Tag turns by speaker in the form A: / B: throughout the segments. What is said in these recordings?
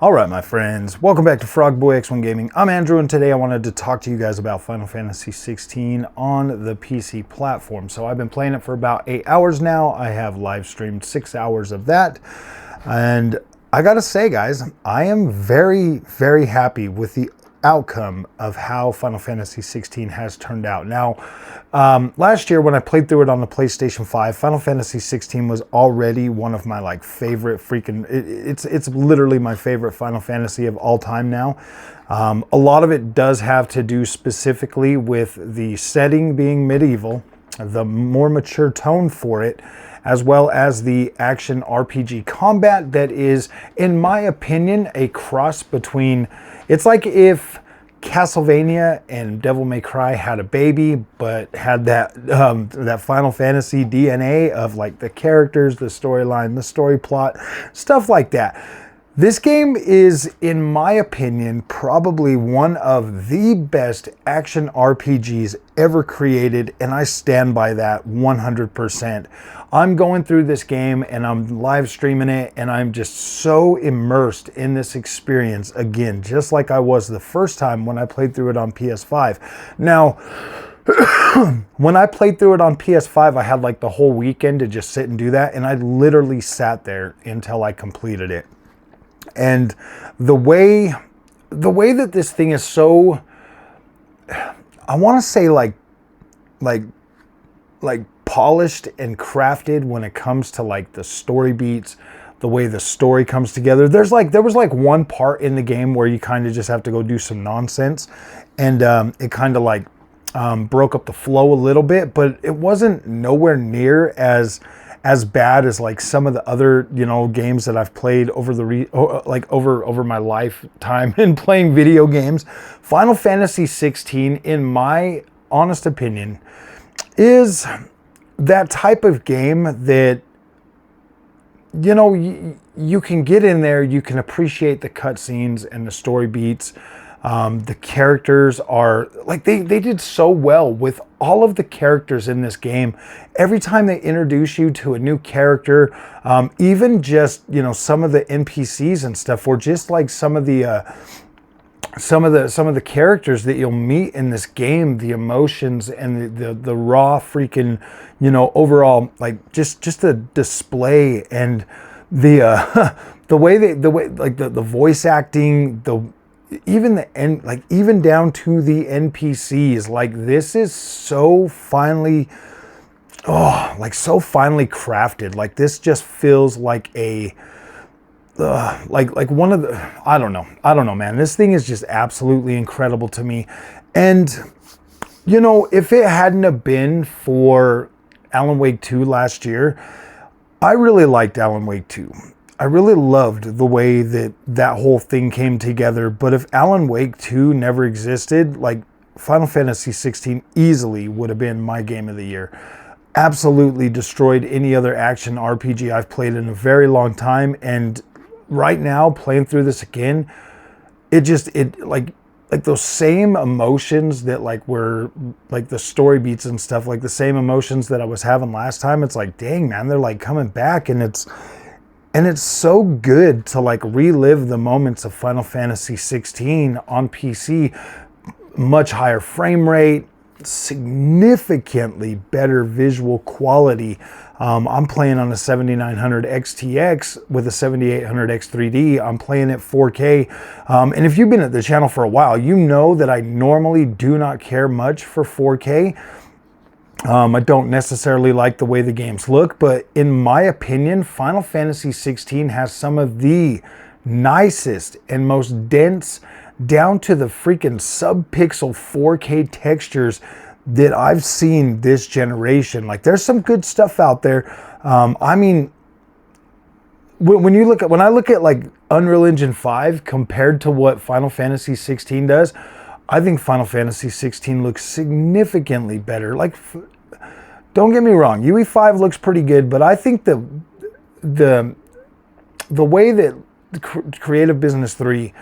A: Alright my friends, welcome back to Frogboy X1 Gaming. I'm Andrew and today I wanted to talk to you guys about Final Fantasy 16 on the PC platform. So I've been playing it for about 8 hours now. I have live streamed 6 hours of that. And I gotta say guys, I am very, very happy with the outcome of how Final Fantasy 16 has turned out. Now, last year when I played through it on the PlayStation 5, Final Fantasy 16 was already one of my favorite freaking, it's literally my favorite Final Fantasy of all time now. A lot of it does have to do specifically with the setting being medieval, the more mature tone for it, as well as the action RPG combat that is, in my opinion, a cross between, it's like if Castlevania and Devil May Cry had a baby, but had that that Final Fantasy DNA of the characters, the storyline, the story plot, stuff like that. This game is, in my opinion, probably one of the best action RPGs ever created, and I stand by that 100%. I'm going through this game and I'm live streaming it, and I'm just so immersed in this experience again, just like I was the first time when I played through it on PS5. Now, when I played through it on PS5, I had the whole weekend to just sit and do that, and I literally sat there until I completed it. And the way that this thing is so, I want to say like polished and crafted when it comes to the story beats, the way the story comes together. There was one part in the game where you kind of just have to go do some nonsense, and it kind of broke up the flow a little bit, but it wasn't nowhere near as bad as some of the other games that I've played over the over my lifetime in playing video games. Final Fantasy 16, in my honest opinion, is that type of game that you can get in there, you can appreciate the cutscenes and the story beats. The characters are they did so well with all of the characters in this game. Every time they introduce you to a new character, even just some of the NPCs and stuff, or just some of the characters that you'll meet in this game, the emotions and the raw freaking overall just the display and the the way the voice acting, even the end, even down to the NPCs, this is so finely, so finely crafted. This just feels like a, one of the, I don't know, man. This thing is just absolutely incredible to me. And, if it hadn't have been for Alan Wake 2 last year, I really liked Alan Wake 2. I really loved the way that whole thing came together. But if Alan Wake 2 never existed, Final Fantasy 16 easily would have been my game of the year. Absolutely destroyed any other action RPG I've played in a very long time. And right now, playing through this again, those same emotions that were the story beats and stuff, the same emotions that I was having last time. It's dang man, they're coming back, and it's so good to relive the moments of Final Fantasy 16 on PC. Much higher frame rate, significantly better visual quality. I'm playing on a 7900 XTX with a 7800 X3D. I'm playing at 4K. And if you've been at the channel for a while, you know that I normally do not care much for 4K. I don't necessarily like the way the games look, but in my opinion, Final Fantasy 16 has some of the nicest and most dense, down to the freaking sub-pixel 4K textures that I've seen this generation. There's some good stuff out there. I mean, when I look at Unreal Engine 5 compared to what Final Fantasy 16 does, I think Final Fantasy 16 looks significantly better. Don't get me wrong, UE5 looks pretty good, but I think the way that Creative Business 3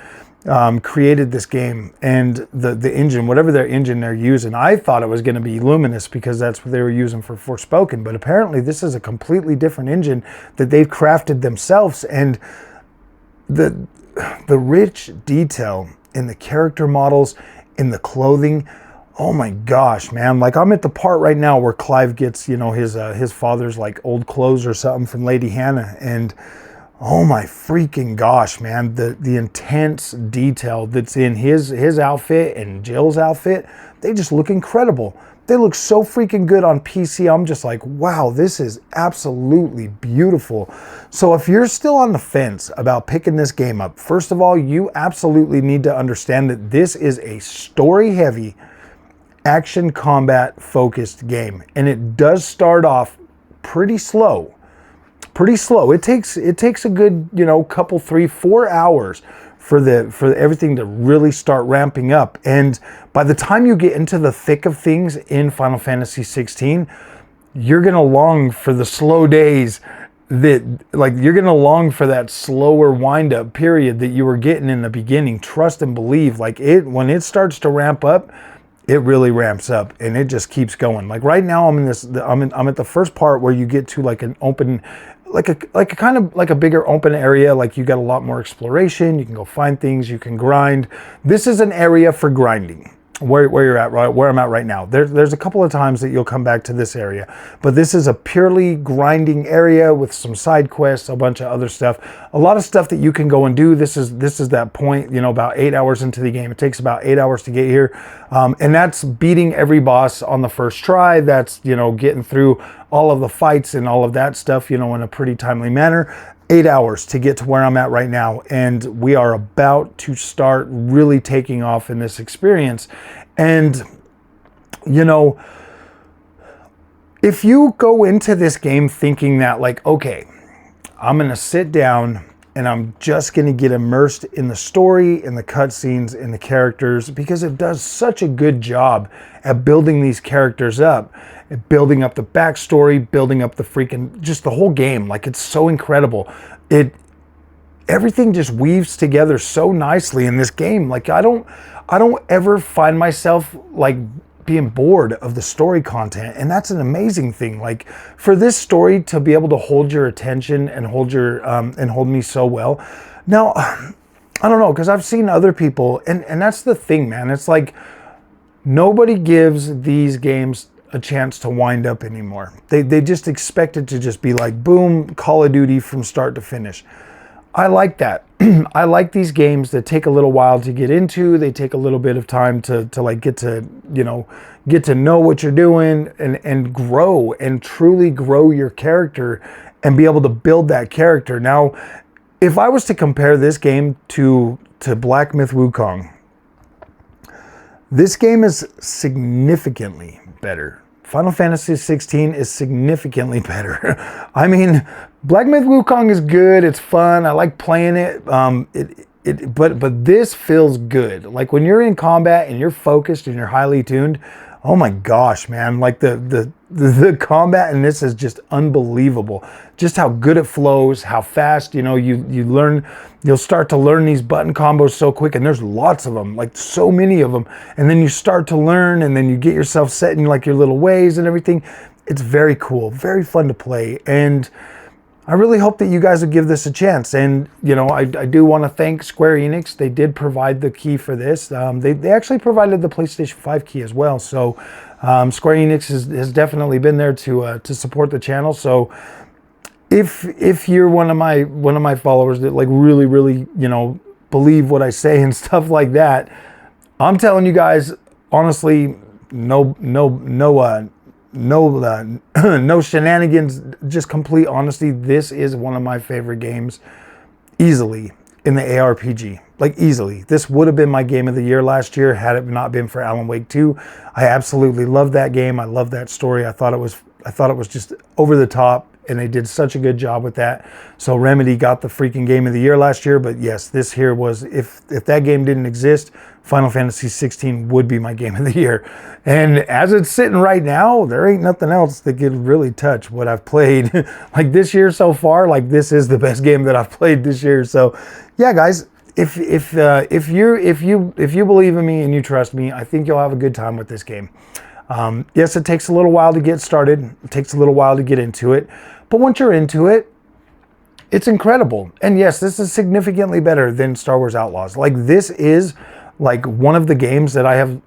A: created this game, and the engine, whatever their engine they're using, I thought it was going to be Luminous because that's what they were using for Forspoken, but apparently this is a completely different engine that they've crafted themselves, and the rich detail in the character models, in the clothing. Oh my gosh, man. Like, I'm at the part right now where Clive gets, you know, his father's like old clothes or something from Lady Hannah, and oh my freaking gosh, man, the intense detail that's in his outfit and Jill's outfit, they just look incredible. They look so freaking good on PC. I'm just like, wow, this is absolutely beautiful. So if you're still on the fence about picking this game up, first of all, you absolutely need to understand that this is a story-heavy, action combat focused game. And it does start off pretty slow. It takes a good, you know, couple, 3-4 hours for everything to really start ramping up. And by the time you get into the thick of things in Final Fantasy 16, you're gonna long for the slow days that, like, you're gonna long for that slower wind up period that you were getting in the beginning. Trust and believe, like, when it starts to ramp up, it really ramps up and it just keeps going. Like right now I'm at the first part where you get to like an open, like a kind of like a bigger open area. Like you got a lot more exploration. You can go find things, you can grind. This is an area for grinding. Where you're at, right? Where I'm at right now. There's a couple of times that you'll come back to this area, but this is a purely grinding area with some side quests, a bunch of other stuff, a lot of stuff that you can go and do. This is that point, you know, about 8 hours into the game. It takes about 8 hours to get here, and that's beating every boss on the first try. That's, you know, getting through all of the fights and all of that stuff, you know, in a pretty timely manner. 8 hours to get to where I'm at right now, and we are about to start really taking off in this experience. And you know, if you go into this game thinking that, like, okay, I'm gonna sit down and I'm just gonna get immersed in the story, in the cutscenes, in the characters, because it does such a good job at building these characters up, building up the backstory, building up the freaking, just the whole game. Like, it's so incredible. Everything just weaves together so nicely in this game. Like, I don't ever find myself like being bored of the story content, and that's an amazing thing. Like, for this story to be able to hold your attention and hold me so well. Now, I don't know, because I've seen other people, and that's the thing, man. It's like nobody gives these games a chance to wind up anymore. They just expect it to just be like, boom, Call of Duty from start to finish. I like that. I like these games that take a little while to get into. They take a little bit of time to like get to know what you're doing and grow and truly grow your character and be able to build that character. Now, if I was to compare this game to Black Myth Wukong, this game is significantly better. Final Fantasy 16 is significantly better. I mean, Black Myth Wukong is good. It's fun. I like playing it. But this feels good. Like, when you're in combat and you're focused and you're highly tuned, oh my gosh, man! Like the combat in this is just unbelievable. Just how good it flows, how fast, you know, you'll start to learn these button combos so quick, and there's lots of them, like so many of them. And then you start to learn, and then you get yourself set in like your little ways and everything. It's very cool, very fun to play, and I really hope that you guys will give this a chance. And, you know, I do want to thank Square Enix. They did provide the key for this. They actually provided the PlayStation 5 key as well. So Square Enix has definitely been there to support the channel. So if you're one of my followers that like really, you know, believe what I say and stuff like that, I'm telling you guys, honestly, no shenanigans, just complete honesty. This is one of my favorite games easily in the ARPG, like easily. This would have been my game of the year last year had it not been for Alan Wake 2. I absolutely love that game. I love that story. I thought it was just over the top, and they did such a good job with that. So Remedy got the freaking game of the year last year. But yes, this here was, if that game didn't exist, Final Fantasy 16 would be my game of the year. And as it's sitting right now, there ain't nothing else that could really touch what I've played like this year so far. Like, this is the best game that I've played this year. So yeah, guys, if you believe in me and you trust me, I think you'll have a good time with this game. Yes, it takes a little while to get started. It takes a little while to get into it. But once you're into it, It's incredible. And yes, this is significantly better than Star Wars Outlaws. Like, this is like one of the games that I have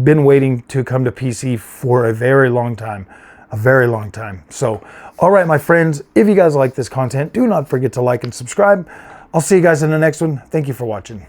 A: been waiting to come to PC for a very long time. A very long time. So, all right, my friends, if you guys like this content, do not forget to like and subscribe. I'll see you guys in the next one. Thank you for watching.